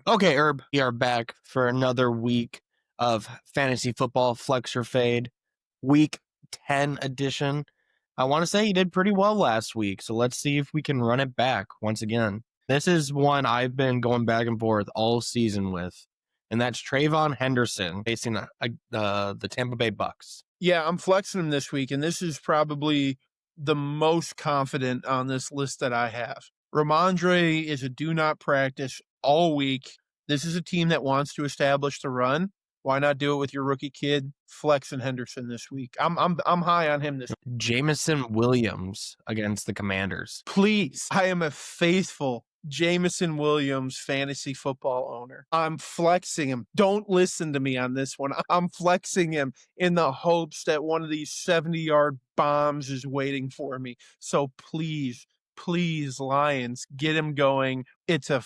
Okay, Herb, we are back for another week of fantasy football flex or fade, week 10 edition. I want to say you did pretty well last week, so let's see if we can run it back once again. This is one I've been going back and forth all season with, and that's Trayvon Henderson facing the Tampa Bay Bucks. Yeah, I'm flexing him this week, and this is probably the most confident on this list that I have. Ramondre is a do not practice all week. This is a team that wants to establish the run. Why not do it with your rookie kid, flexing Henderson this week? I'm high on him this week. Jameson Williams against the Commanders. Please, I am a faithful Jameson Williams fantasy football owner. I'm flexing him. Don't listen to me on this one. I'm flexing him in the hopes that one of these 70-yard bombs is waiting for me. So please, Lions, get him going. It's a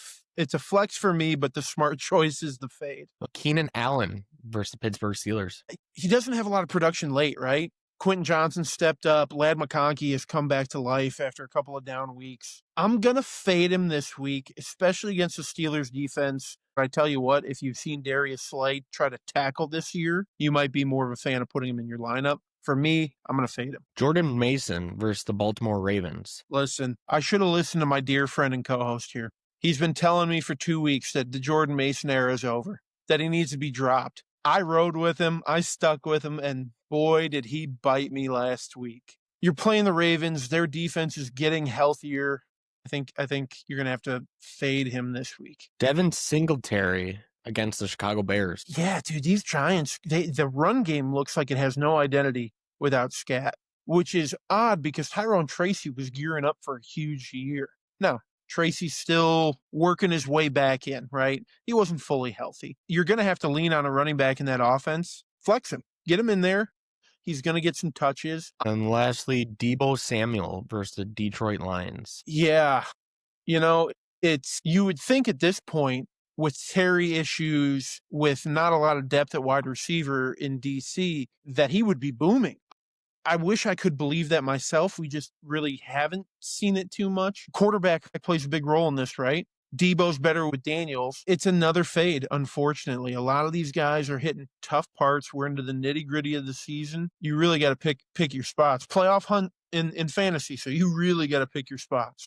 flex for me, but the smart choice is the fade. Keenan Allen versus the Pittsburgh Steelers. He doesn't have a lot of production late, right? Quentin Johnson stepped up. Ladd McConkey has come back to life after a couple of down weeks. I'm going to fade him this week, especially against the Steelers defense. I tell you what, if you've seen Darius Slay try to tackle this year, you might be more of a fan of putting him in your lineup. For me, I'm going to fade him. Jordan Mason versus the Baltimore Ravens. Listen, I should have listened to my dear friend and co-host here. He's been telling me for 2 weeks that the Jordan Mason era is over, that he needs to be dropped. I rode with him. I stuck with him, and boy, did he bite me last week. You're playing the Ravens. Their defense is getting healthier. I think you're going to have to fade him this week. Devin Singletary against the Chicago Bears. Yeah, dude, these Giants, the run game looks like it has no identity without Scat, which is odd because Tyrone Tracy was gearing up for a huge year. Now, Tracy's still working his way back in, right? He wasn't fully healthy. You're going to have to lean on a running back in that offense. Flex him. Get him in there. He's going to get some touches. And lastly, Deebo Samuel versus the Detroit Lions. Yeah. You would think at this point, with Terry issues, with not a lot of depth at wide receiver in DC, that he would be booming. I wish I could believe that myself. We just really haven't seen it too much. Quarterback plays a big role in this, right? Deebo's better with Daniels. It's another fade, unfortunately. A lot of these guys are hitting tough parts. We're into the nitty-gritty of the season. You really got to pick your spots. Playoff hunt in fantasy, so you really got to pick your spots.